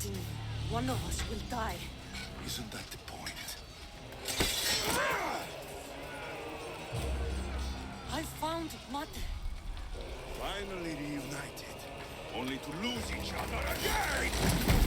fighting, one of us will die. Isn't that the point? I found Mate. Finally reunited, only to lose each other again!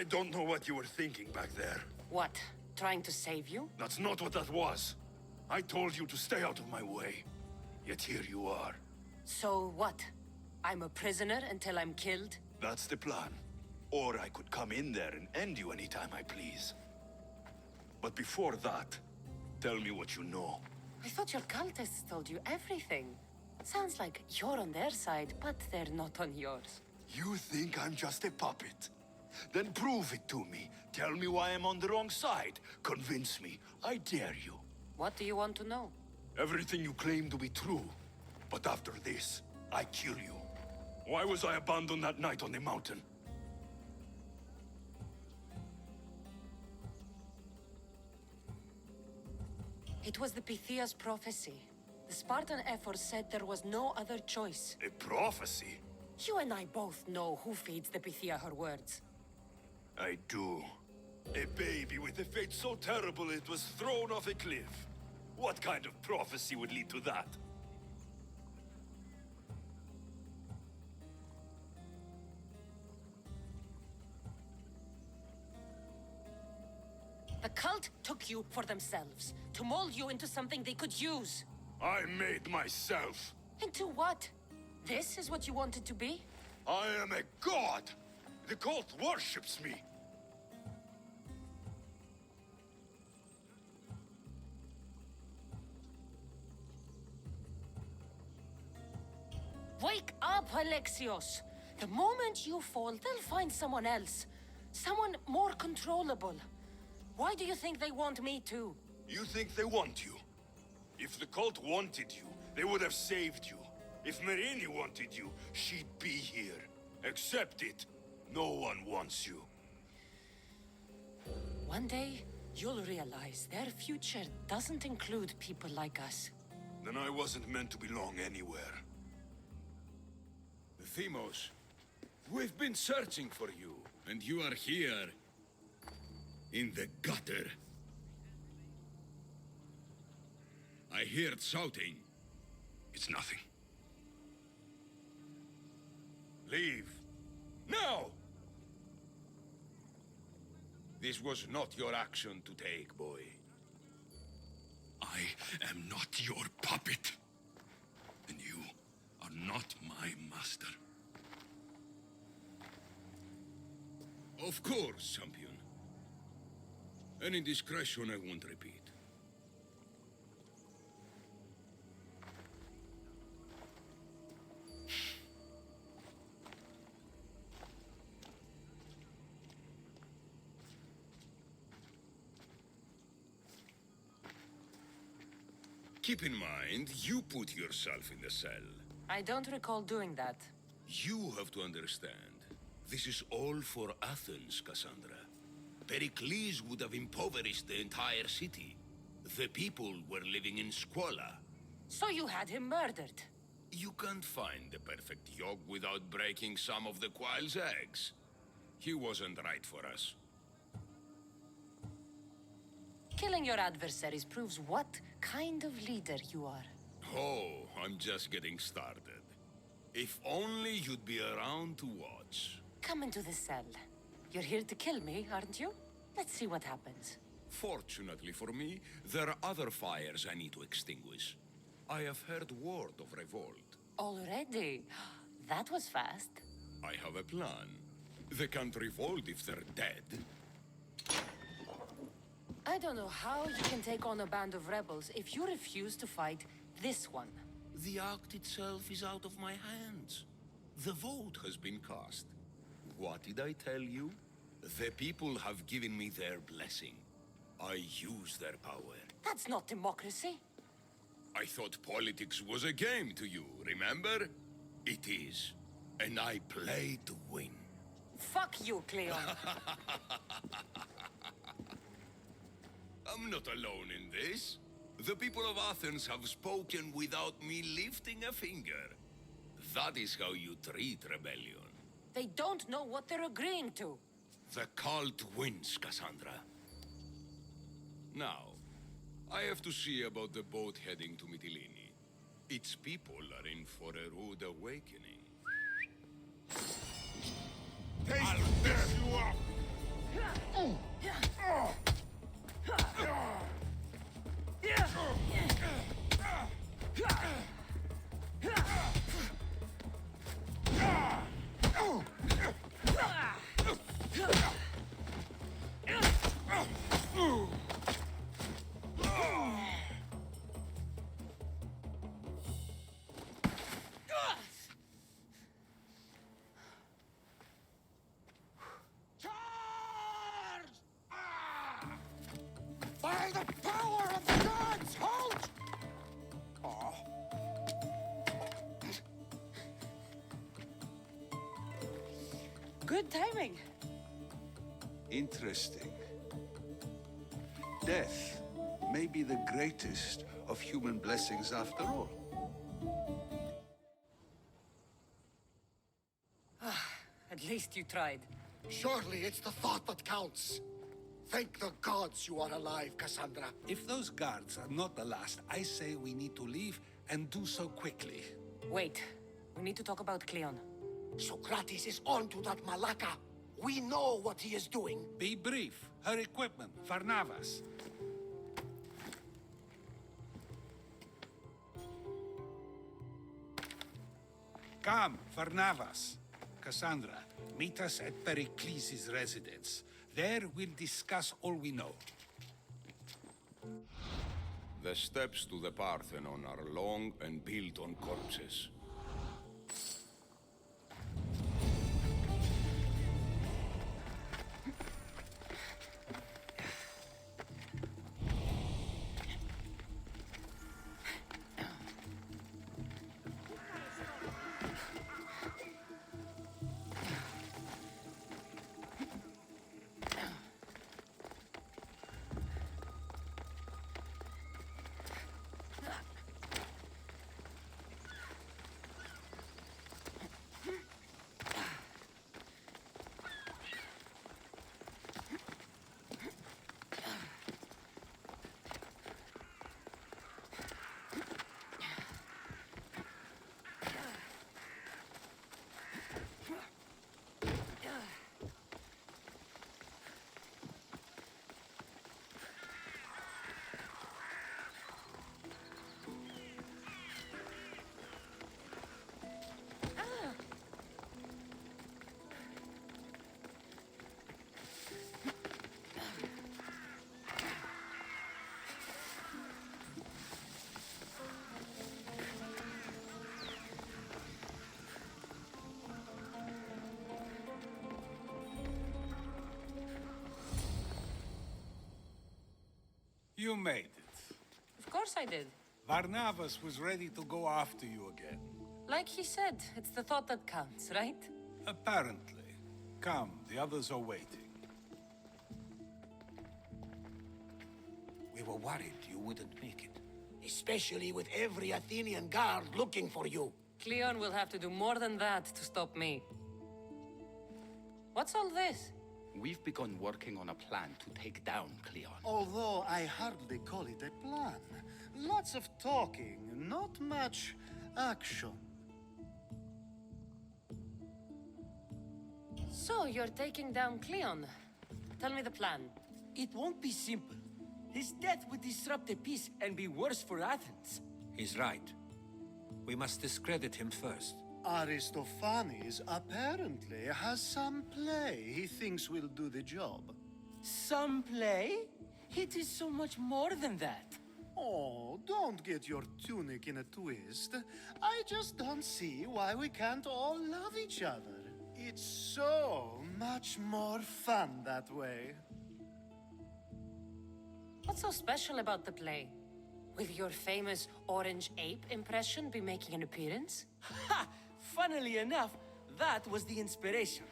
I don't know what you were thinking back there. What? Trying to save you? That's not what that was. I told you to stay out of my way. Yet here you are. So what? I'm a prisoner until I'm killed? That's the plan. Or I could come in there and end you anytime I please. But before that, tell me what you know. I thought your cultists told you everything. Sounds like you're on their side, but they're not on yours. You think I'm just a puppet? Then prove it to me. Tell me why I'm on the wrong side. Convince me. I dare you. What do you want to know? Everything you claim to be true. But after this, I kill you. Why was I abandoned that night on the mountain? It was the Pythia's prophecy. The Spartan effort said there was no other choice. A prophecy? You and I both know who feeds the Pythia her words. I do. A baby with a fate so terrible it was thrown off a cliff. What kind of prophecy would lead to that? The cult took you for themselves, to mold you into something they could use. I made myself. Into what? This is what you wanted to be? I am a god! The cult worships me! Wake up, Alexios! The moment you fall, they'll find someone else. Someone more controllable. Why do you think they want me too? You think they want you? If the cult wanted you, they would have saved you. If Merini wanted you, she'd be here. Accept it. No one wants you. One day, you'll realize their future doesn't include people like us. Then I wasn't meant to belong anywhere. Themos, we've been searching for you, and you are here. In the gutter. I heard shouting. It's nothing. Leave. Now! This was not your action to take, boy. I am not your puppet. And you are not my master. Of course, champion. Any indiscretion I won't repeat. Keep in mind, you put yourself in the cell. I don't recall doing that. You have to understand. This is all for Athens, Cassandra. Pericles would have impoverished the entire city. The people were living in squalor. So you had him murdered? You can't find the perfect yolk without breaking some of the quail's eggs. He wasn't right for us. Killing your adversaries proves what kind of leader you are. Oh, I'm just getting started. If only you'd be around to watch. Come into the cell. You're here to kill me, aren't you? Let's see what happens. Fortunately for me, there are other fires I need to extinguish. I have heard word of revolt. Already? That was fast. I have a plan. They can't revolt if they're dead. I don't know how you can take on a band of rebels if you refuse to fight this one. The act itself is out of my hands. The vote has been cast. What did I tell you? The people have given me their blessing. I use their power. That's not democracy. I thought politics was a game to you, remember? It is. And I play to win. Fuck you, Cleon. I'm not alone in this. The people of Athens have spoken without me lifting a finger. That is how you treat rebellion. They don't know what they're agreeing to. The cult wins, Cassandra. Now, I have to see about the boat heading to Mytilene. Its people are in for a rude awakening. I'll mess you up! By the power of the gods, halt! Oh. Good timing. Interesting. Death may be the greatest of human blessings after all. At least you tried. Surely it's the thought that counts. Thank the gods you are alive, Cassandra. If those guards are not the last, I say we need to leave and do so quickly. Wait. We need to talk about Cleon. Sokrates is onto that Malaka. We know what he is doing. Be brief. Her equipment, Varnavas. Come, Varnavas. Cassandra, meet us at Pericles' residence. There we'll discuss all we know. The steps to the Parthenon are long and built on corpses. You made it. Of course I did. Varnavas was ready to go after you again. Like he said, it's the thought that counts, right? Apparently. Come, the others are waiting. We were worried you wouldn't make it. Especially with every Athenian guard looking for you. Cleon will have to do more than that to stop me. What's all this? We've begun working on a plan to take down Cleon. Although I hardly call it a plan. Lots of talking, not much action. So, you're taking down Cleon. Tell me the plan. It won't be simple. His death would disrupt the peace and be worse for Athens. He's right. We must discredit him first. Aristophanes apparently has some play he thinks will do the job. Some play? It is so much more than that. Oh, don't get your tunic in a twist. I just don't see why we can't all love each other. It's so much more fun that way. What's so special about the play? Will your famous orange ape impression be making an appearance? Ha! Funnily enough, that was the inspiration.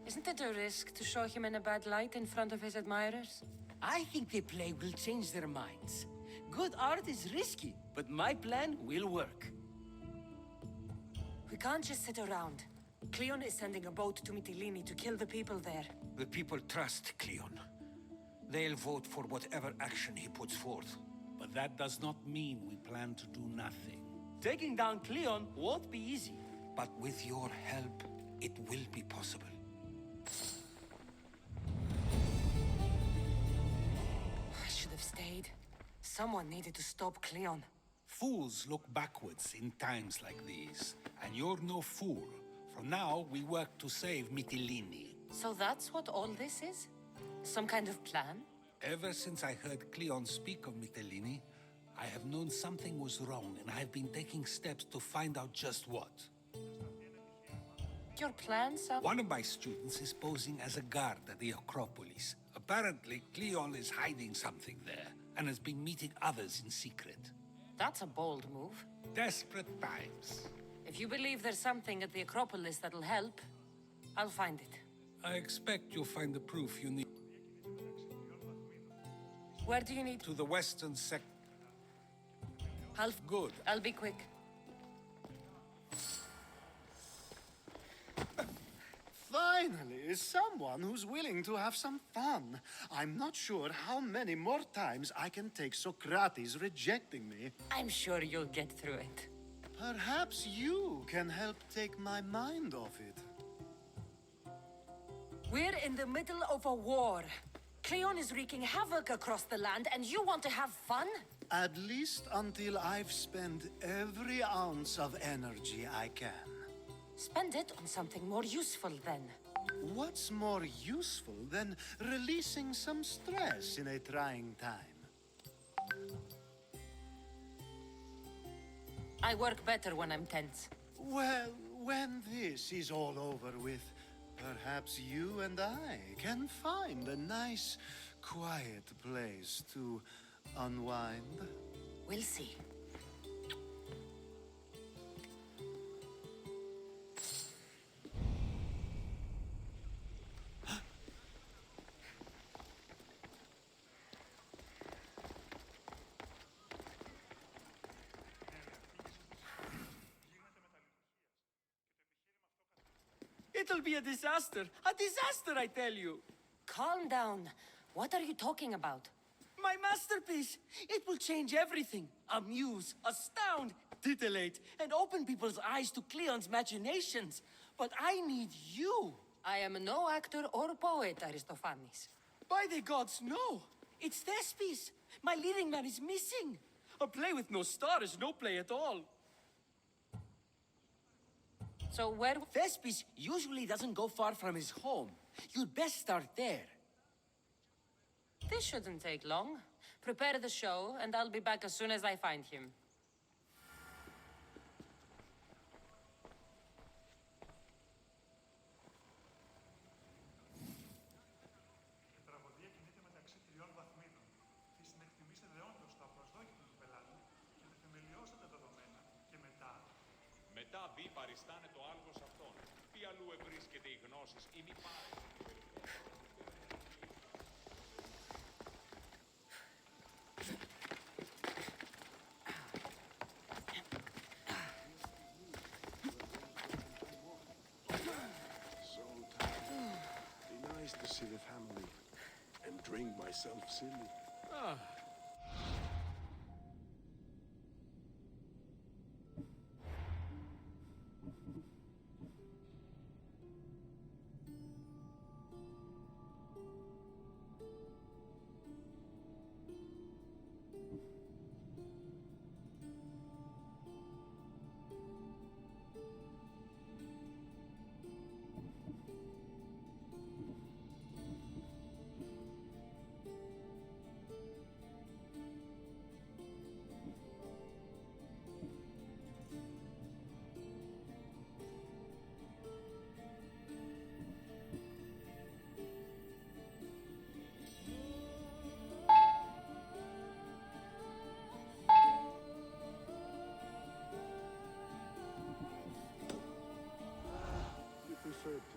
Isn't it a risk to show him in a bad light in front of his admirers? I think the play will change their minds. Good art is risky, but my plan will work. We can't just sit around. Cleon is sending a boat to Mytilene to kill the people there. The people trust Cleon. They'll vote for whatever action he puts forth. But that does not mean we plan to do nothing. Taking down Cleon won't be easy. But with your help, it will be possible. I should have stayed. Someone needed to stop Cleon. Fools look backwards in times like these. And you're no fool. From now, we work to save Mytilene. So that's what all this is? Some kind of plan? Ever since I heard Cleon speak of Mytilene, I have known something was wrong, and I've been taking steps to find out just what. Your plans are... One of my students is posing as a guard at the Acropolis. Apparently, Cleon is hiding something there, and has been meeting others in secret. That's a bold move. Desperate times. If you believe there's something at the Acropolis that'll help, I'll find it. I expect you'll find the proof you need. Where do you need... To the western sec... Good. I'll be quick. Finally, someone who's willing to have some fun. I'm not sure how many more times I can take Sokrates rejecting me. I'm sure you'll get through it. Perhaps you can help take my mind off it. We're in the middle of a war. Cleon is wreaking havoc across the land, and you want to have fun? At least until I've spent every ounce of energy I can. Spend it on something more useful, then. What's more useful than releasing some stress in a trying time? I work better when I'm tense. Well, when this is all over with, perhaps you and I can find a nice, quiet place to unwind. We'll see. It'll be a disaster. A disaster, I tell you. Calm down. What are you talking about? My masterpiece. It will change everything. Amuse, astound, titillate, and open people's eyes to Cleon's machinations. But I need you. I am no actor or poet, Aristophanes. By the gods, no. It's Thespis. My leading man is missing. A play with no star is no play at all. So where... Thespis usually doesn't go far from his home. You'd best start there. This shouldn't take long. Prepare the show, and I'll be back as soon as I find him. μη παριστάνε το άλγος αυτόν. Ποι αλλού ευρίσκεται η γνώσης ή μη πάρει. So tired. Be nice to see the family and drink myself silly. You prefer to...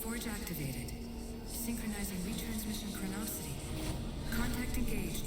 Forge activated. Synchronizing retransmission chronicity. Contact engaged.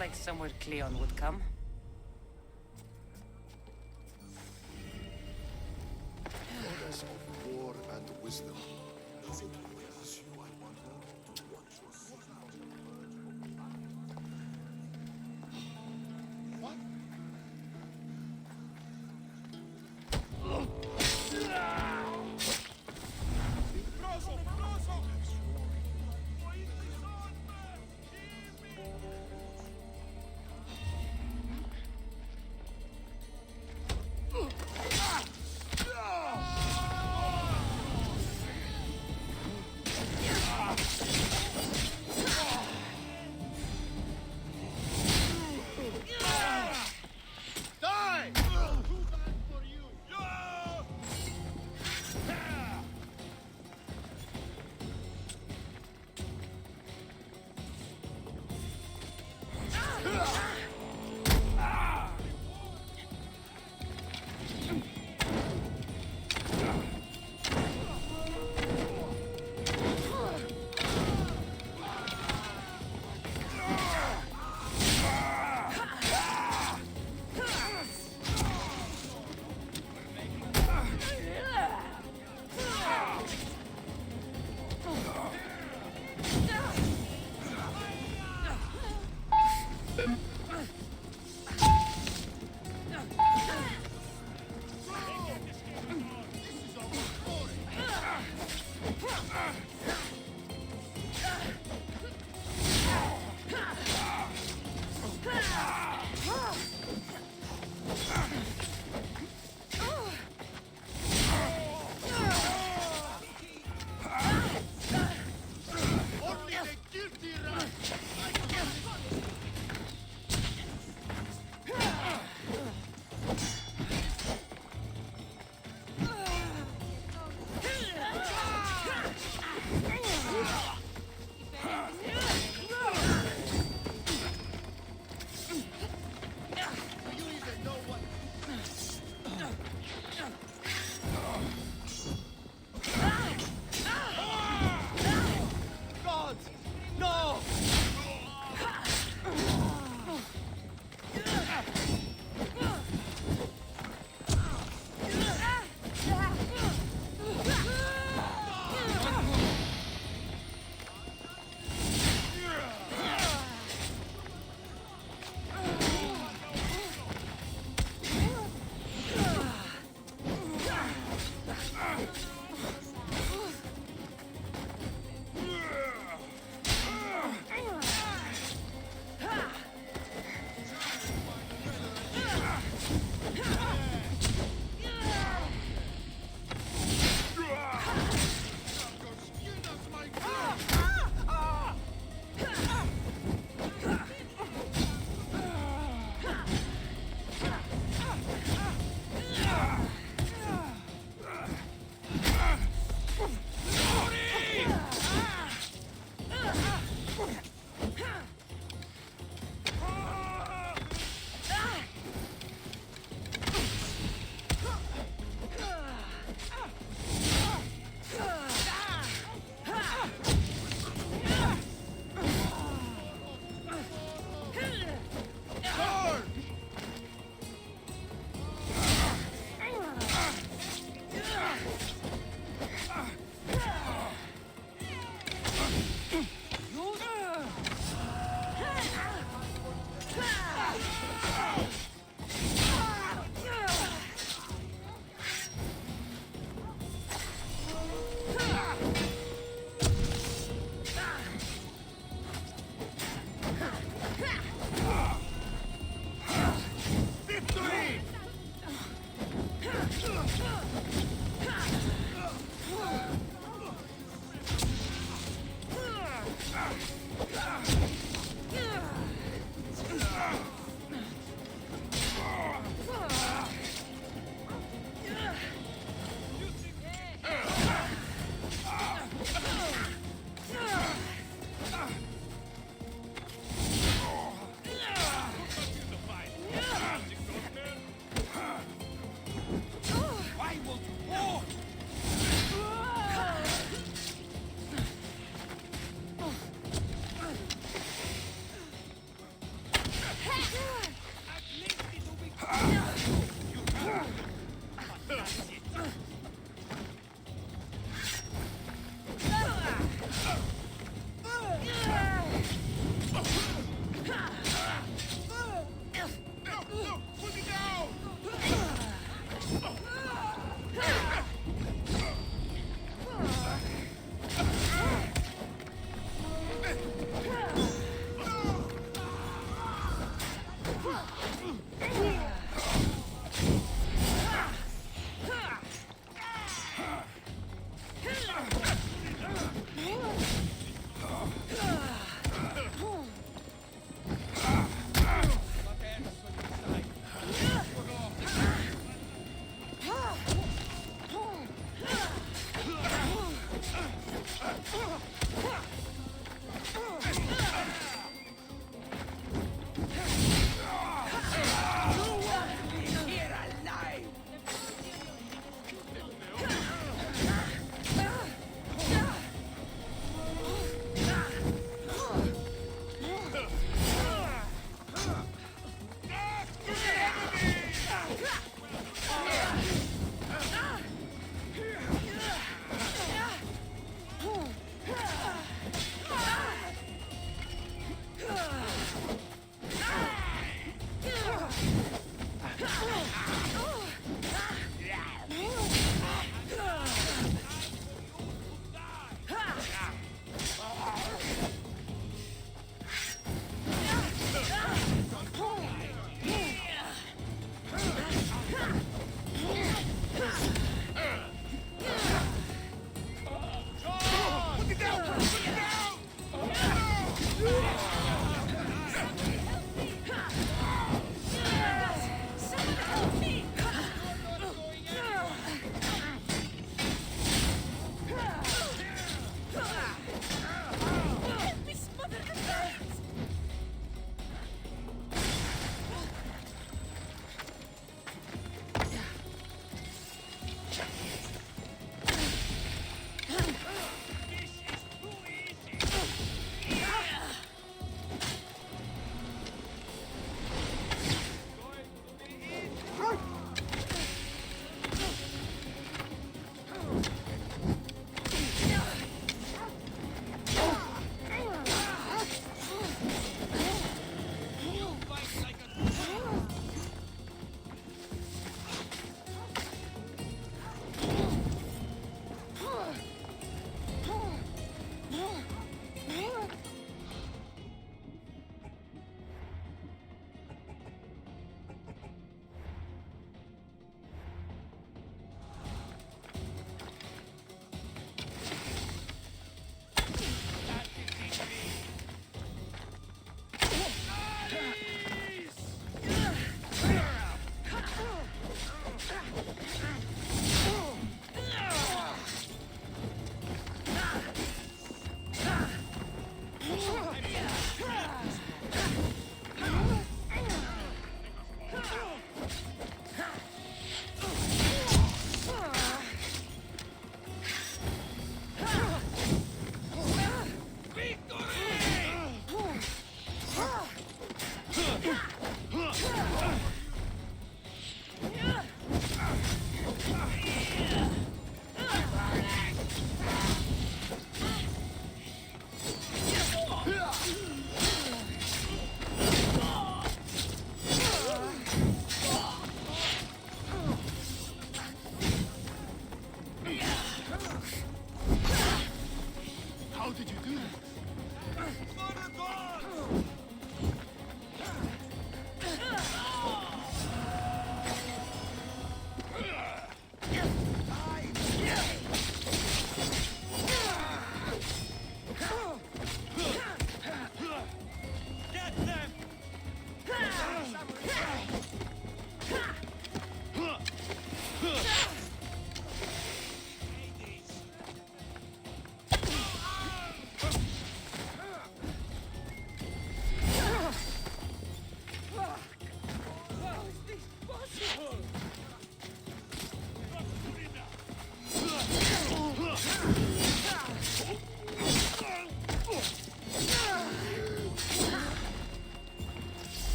like somewhere Cleon would come. Goddess of war and wisdom. Does it please you, I wonder, to watch your city? What?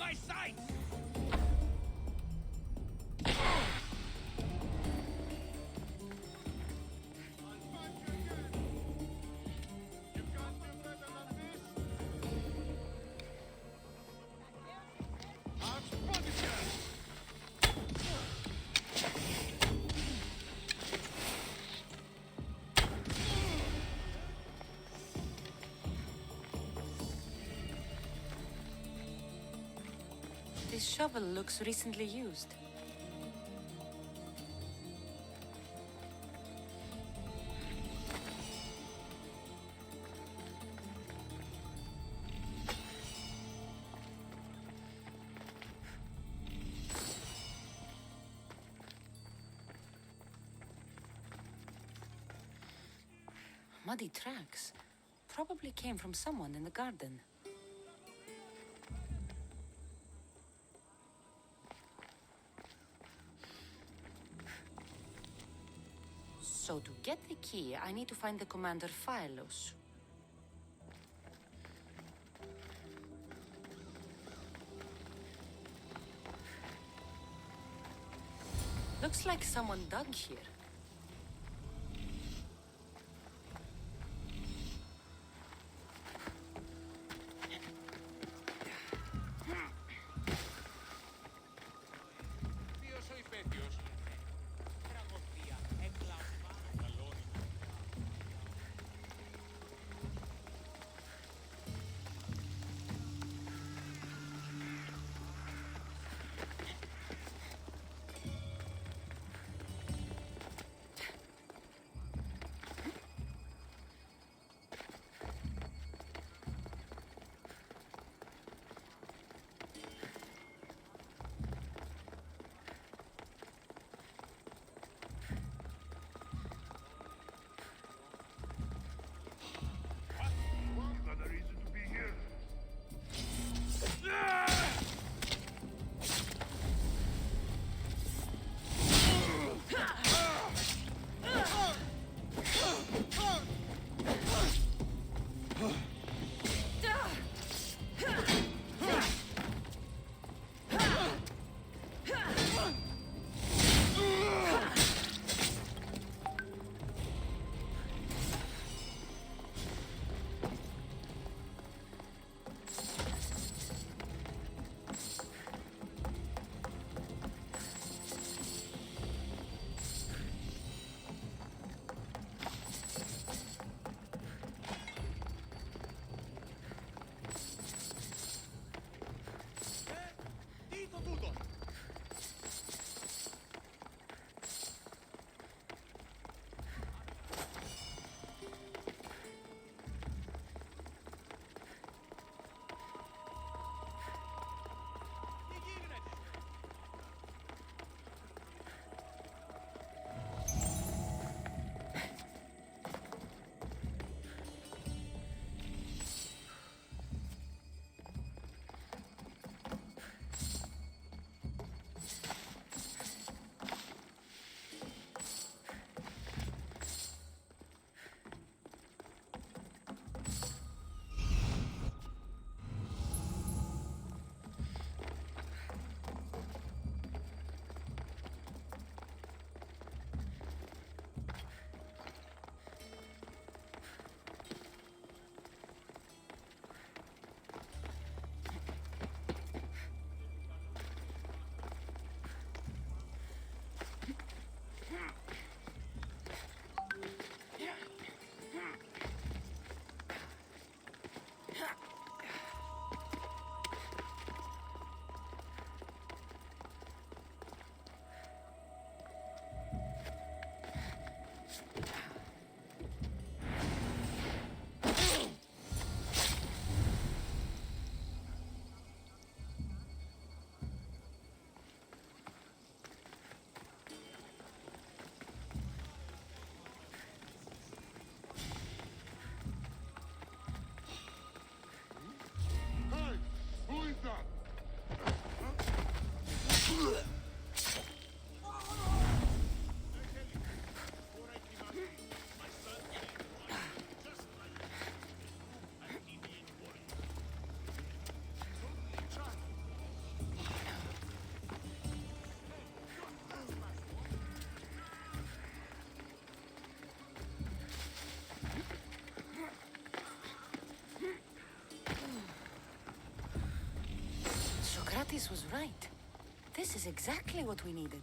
my sight! This shovel looks recently used. Muddy tracks. Probably came from someone in the garden. So to get the key, I need to find the commander Phylos. Looks like someone dug here. Ποιος ο υπέτειος? Τραγωδία, έγκλαυσμα, μεγαλώνει. Sokrates was right. This is exactly what we needed.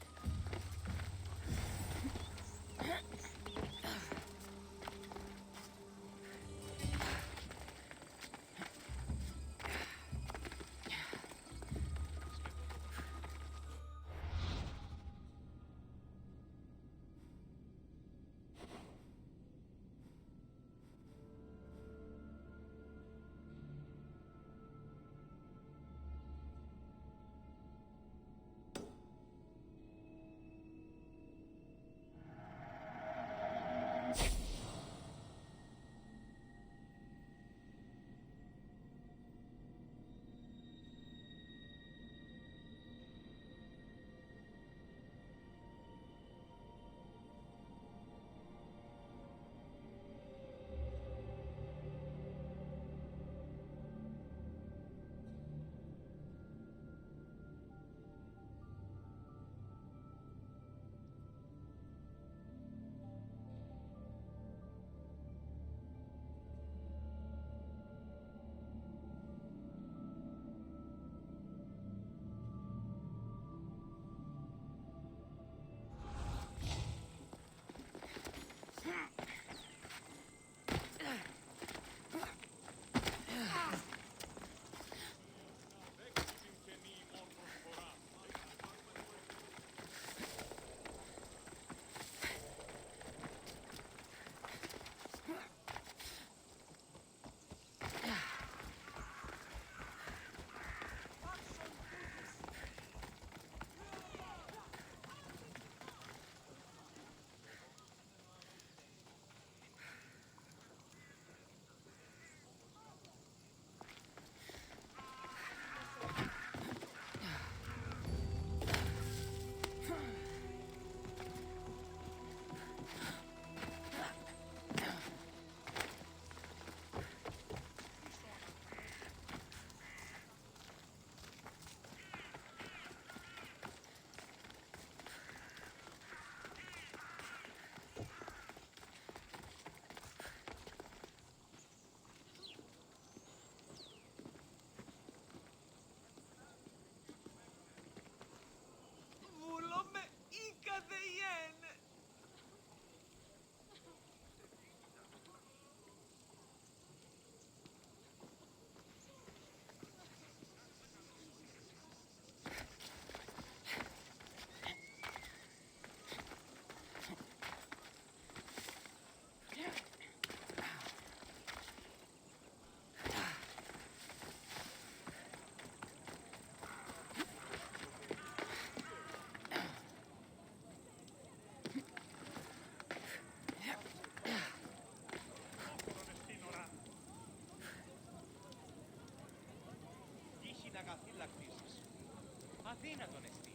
Αδύνατον εστί.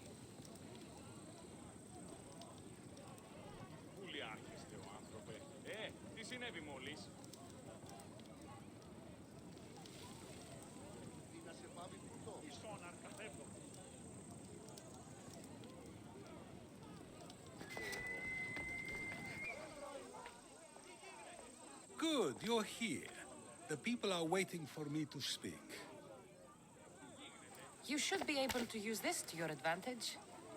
Πού λιάρχεστε ο άνθρωπε. Τι συνέβη μόλις. Τι να σε πάβει τούτο. Ισόν αρκαθεύδο. Good, you're here. The people are waiting for me to speak. You should be able to use this to your advantage.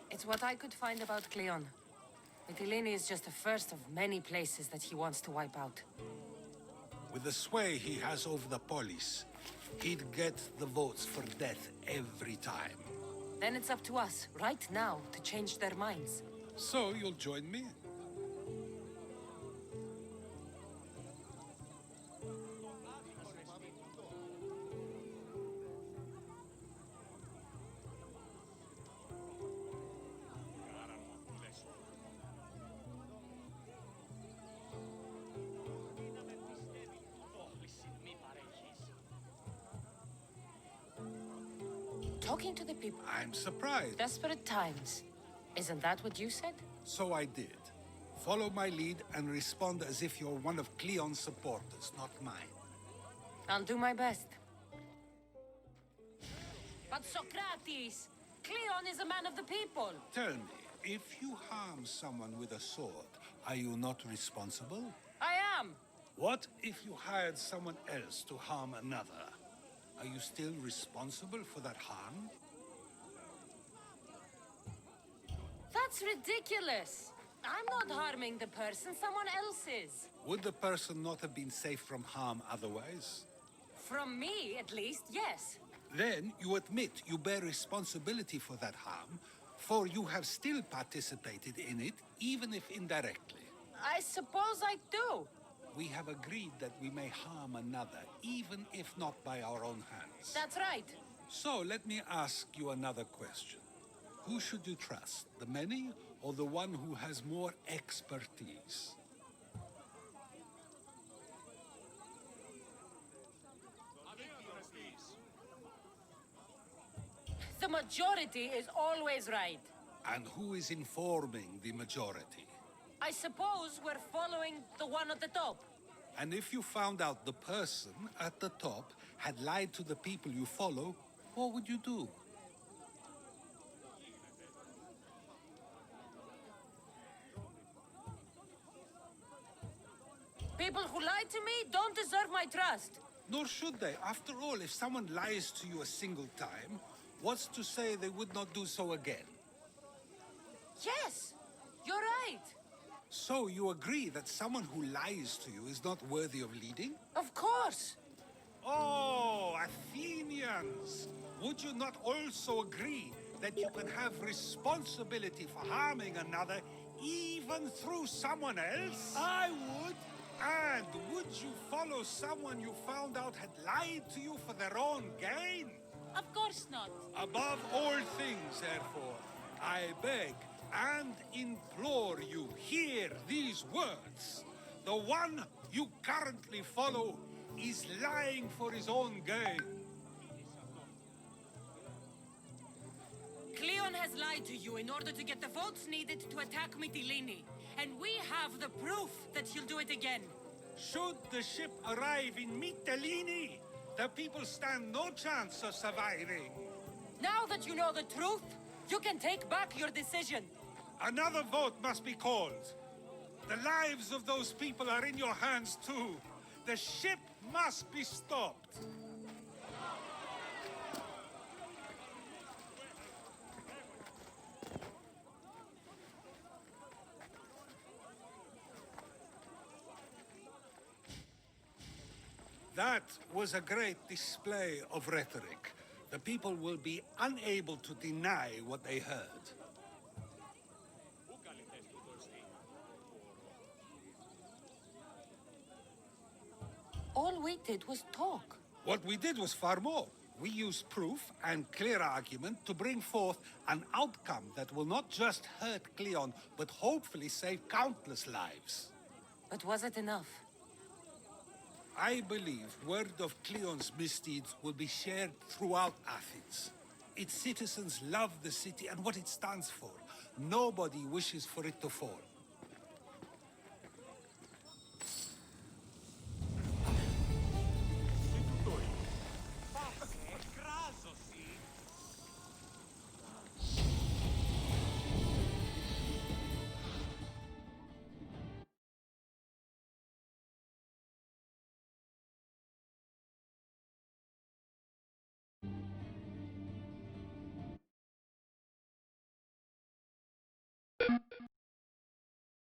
It's what I could find about Cleon. Mytilene is just the first of many places that he wants to wipe out. With the sway he has over the polis, he'd get the votes for death every time. Then it's up to us, right now, to change their minds. So you'll join me? Talking to the people. I'm surprised. Desperate times. Isn't that what you said? So I did. Follow my lead and respond as if you're one of Cleon's supporters, not mine. I'll do my best. But Sokrates! Cleon is a man of the people! Tell me, if you harm someone with a sword, are you not responsible? I am! What if you hired someone else to harm another? Are you still responsible for that harm? That's ridiculous. I'm not harming the person, someone else is. Would the person not have been safe from harm otherwise? From me, at least, yes. Then you admit you bear responsibility for that harm, for you have still participated in it, even if indirectly. I suppose I do. We have agreed that we may harm another, even if not by our own hands. That's right. So let me ask you another question. Who should you trust, the many or the one who has more expertise? The majority is always right. And who is informing the majority? I suppose we're following the one at the top. And if you found out the person at the top had lied to the people you follow, what would you do? People who lie to me don't deserve my trust. Nor should they. After all, if someone lies to you a single time, what's to say they would not do so again? Yes, you're right. So you agree that someone who lies to you is not worthy of leading? Of course. Oh, Athenians! Would you not also agree that you can have responsibility for harming another even through someone else? I would. And would you follow someone you found out had lied to you for their own gain? Of course not. Above all things, therefore, I beg and implore you, hear these words. The one you currently follow is lying for his own gain. Cleon has lied to you in order to get the votes needed to attack Mytilene. And we have the proof that he'll do it again. Should the ship arrive in Mytilene, the people stand no chance of surviving. Now that you know the truth, you can take back your decision. Another vote must be called. The lives of those people are in your hands too. The ship must be stopped. That was a great display of rhetoric. The people will be unable to deny what they heard. All we did was talk. What we did was far more. We used proof and clear argument to bring forth an outcome that will not just hurt Cleon, but hopefully save countless lives. But was it enough? I believe word of Cleon's misdeeds will be shared throughout Athens. Its citizens love the city and what it stands for. Nobody wishes for it to fall.